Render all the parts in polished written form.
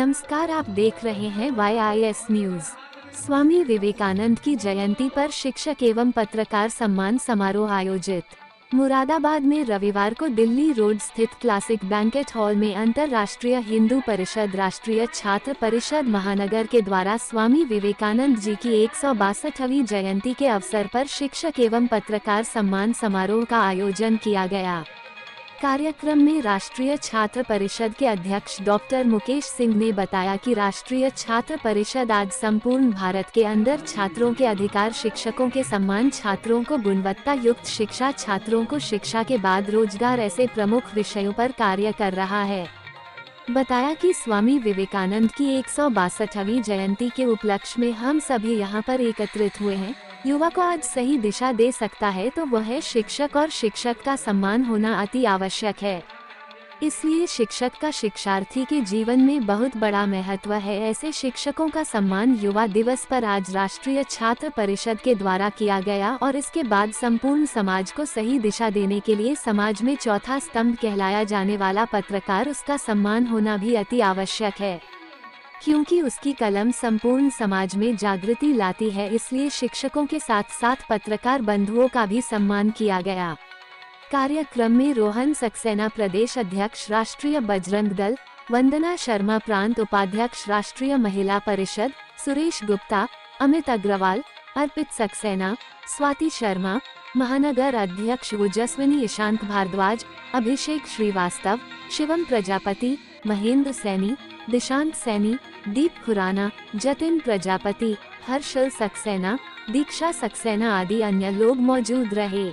नमस्कार, आप देख रहे हैं YIS न्यूज। स्वामी विवेकानंद की जयंती पर शिक्षक एवं पत्रकार सम्मान समारोह आयोजित। मुरादाबाद में रविवार को दिल्ली रोड स्थित क्लासिक बैंकेट हॉल में अंतर्राष्ट्रीय हिंदू परिषद, राष्ट्रीय छात्र परिषद महानगर के द्वारा स्वामी विवेकानंद जी की 162वीं जयंती के अवसर पर शिक्षक एवं पत्रकार सम्मान समारोह का आयोजन किया गया। कार्यक्रम में राष्ट्रीय छात्र परिषद के अध्यक्ष डॉक्टर मुकेश सिंह ने बताया कि राष्ट्रीय छात्र परिषद आज संपूर्ण भारत के अंदर छात्रों के अधिकार, शिक्षकों के सम्मान, छात्रों को गुणवत्ता युक्त शिक्षा, छात्रों को शिक्षा के बाद रोजगार ऐसे प्रमुख विषयों पर कार्य कर रहा है। बताया कि स्वामी विवेकानंद की 162वीं जयंती के उपलक्ष्य में हम सभी यहां पर एकत्रित हुए हैं। युवा को आज सही दिशा दे सकता है तो वह है शिक्षक, और शिक्षक का सम्मान होना अति आवश्यक है। इसलिए शिक्षक का शिक्षार्थी के जीवन में बहुत बड़ा महत्व है। ऐसे शिक्षकों का सम्मान युवा दिवस पर आज राष्ट्रीय छात्र परिषद के द्वारा किया गया और इसके बाद संपूर्ण समाज को सही दिशा देने के लिए समाज में चौथा स्तंभ कहलाया जाने वाला पत्रकार, उसका सम्मान होना भी अति आवश्यक है, क्योंकि उसकी कलम संपूर्ण समाज में जागृति लाती है। इसलिए शिक्षकों के साथ साथ पत्रकार बंधुओं का भी सम्मान किया गया। कार्यक्रम में रोहन सक्सेना प्रदेश अध्यक्ष राष्ट्रीय बजरंग दल, वंदना शर्मा प्रांत उपाध्यक्ष राष्ट्रीय महिला परिषद, सुरेश गुप्ता, अमित अग्रवाल, अर्पित सक्सेना, स्वाति शर्मा, महानगर अध्यक्ष ओजस्विनी ईशांत भारद्वाज, अभिषेक श्रीवास्तव, शिवम प्रजापति, महेंद्र सैनी, दिशांत सैनी, दीप खुराना, जतिन प्रजापति, हर्षल सक्सेना, दीक्षा सक्सेना आदि अन्य लोग मौजूद रहे।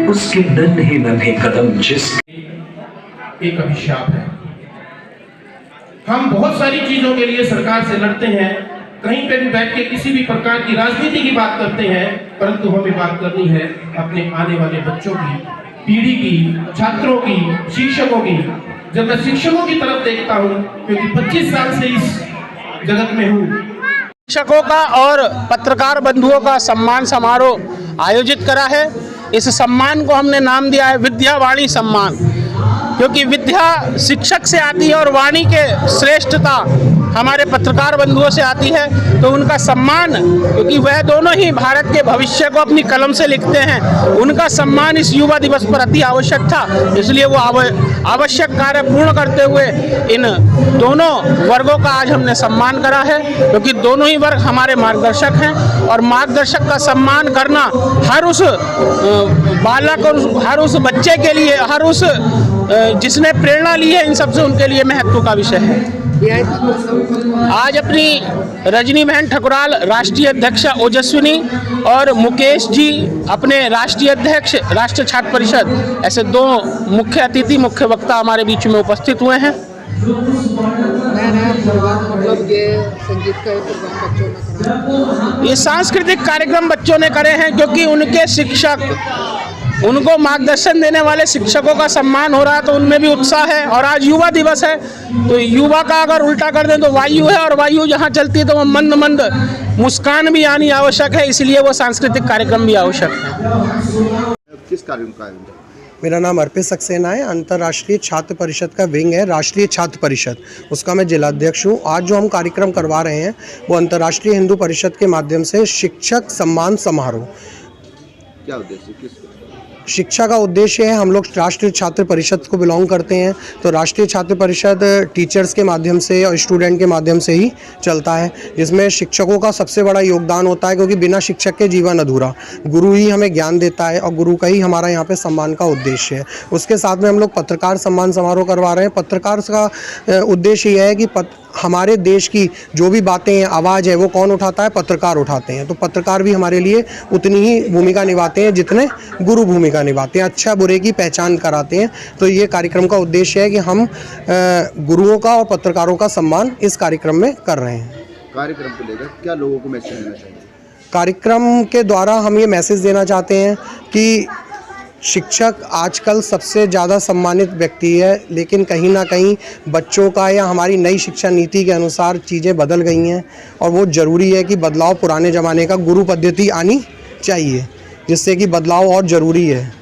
उसके नन्हे नन्हे कदम जिस एक अभिशाप है। हम बहुत सारी चीजों के लिए सरकार से लड़ते हैं, कहीं पे भी बैठ के किसी भी प्रकार की राजनीति की बात करते हैं, परंतु हमें बात करनी है अपने आने वाले बच्चों की, पीढ़ी की, छात्रों की, शिक्षकों की। जब मैं शिक्षकों की तरफ देखता हूँ, क्योंकि 25 साल से इस जगत में हूँ। शिक्षकों का और पत्रकार बंधुओं का सम्मान समारोह आयोजित करा है। इस सम्मान को हमने नाम दिया है विद्या वाणी सम्मान, क्योंकि विद्या शिक्षक से आती है और वाणी के श्रेष्ठता हमारे पत्रकार बंधुओं से आती है। तो उनका सम्मान, क्योंकि वह दोनों ही भारत के भविष्य को अपनी कलम से लिखते हैं, उनका सम्मान इस युवा दिवस पर अति आवश्यक था। इसलिए वो आवश्यक कार्य पूर्ण करते हुए इन दोनों वर्गों का आज हमने सम्मान करा है, क्योंकि दोनों ही वर्ग हमारे मार्गदर्शक हैं। और मार्गदर्शक का सम्मान करना हर उस बालक और हर उस बच्चे के लिए, हर उस जिसने प्रेरणा ली है, इन सबसे उनके लिए महत्व का विषय है। आज अपनी रजनी बहन ठकुराल राष्ट्रीय अध्यक्ष ओजस्विनी और मुकेश जी अपने राष्ट्रीय अध्यक्ष राष्ट्रीय छात्र परिषद, ऐसे दो मुख्य अतिथि, मुख्य वक्ता हमारे बीच में उपस्थित हुए हैं। ये सांस्कृतिक कार्यक्रम बच्चों ने करे हैं, क्योंकि उनके शिक्षक, उनको मार्गदर्शन देने वाले शिक्षकों का सम्मान हो रहा है, तो उनमें भी उत्साह है। और आज युवा दिवस है, तो युवा का अगर उल्टा कर दें तो वायु है, और वायु जहाँ चलती है तो वो मंद मंद मुस्कान भी आनी आवश्यक है। इसलिए वो सांस्कृतिक कार्यक्रम भी आवश्यक है। किस कार्यक्रम का आयोजन? मेरा नाम अर्पित सक्सेना है। अंतर्राष्ट्रीय छात्र परिषद का विंग है राष्ट्रीय छात्र परिषद, उसका मैं जिलाध्यक्ष हूँ। आज जो हम कार्यक्रम करवा रहे हैं वो अंतर्राष्ट्रीय हिंदू परिषद के माध्यम से शिक्षक सम्मान समारोह। क्या उद्देश्य, किस शिक्षा का उद्देश्य है, हम लोग राष्ट्रीय छात्र परिषद को बिलोंग करते हैं, तो राष्ट्रीय छात्र परिषद टीचर्स के माध्यम से और स्टूडेंट के माध्यम से ही चलता है, जिसमें शिक्षकों का सबसे बड़ा योगदान होता है, क्योंकि बिना शिक्षक के जीवन अधूरा। गुरु ही हमें ज्ञान देता है और गुरु का ही हमारा यहाँ पे सम्मान का उद्देश्य है। उसके साथ में हम लोग पत्रकार सम्मान समारोह करवा रहे हैं। पत्रकार का उद्देश्य यह है कि हमारे देश की जो भी बातें हैं, आवाज़ है, वो कौन उठाता है? पत्रकार उठाते हैं। तो पत्रकार भी हमारे लिए उतनी ही भूमिका निभाते हैं जितने गुरु भूमिका निभाते हैं, अच्छा बुरे की पहचान कराते हैं। तो ये कार्यक्रम का उद्देश्य है कि हम गुरुओं का और पत्रकारों का सम्मान इस कार्यक्रम में कर रहे हैं। कार्यक्रम को लेकर क्या लोगों को मैसेज देना चाहिए? कार्यक्रम के द्वारा हम ये मैसेज देना चाहते हैं कि शिक्षक आजकल सबसे ज़्यादा सम्मानित व्यक्ति है, लेकिन कहीं ना कहीं बच्चों का या हमारी नई शिक्षा नीति के अनुसार चीज़ें बदल गई हैं, और वो ज़रूरी है कि बदलाव पुराने ज़माने का गुरु पद्धति आनी चाहिए, जिससे कि बदलाव और ज़रूरी है।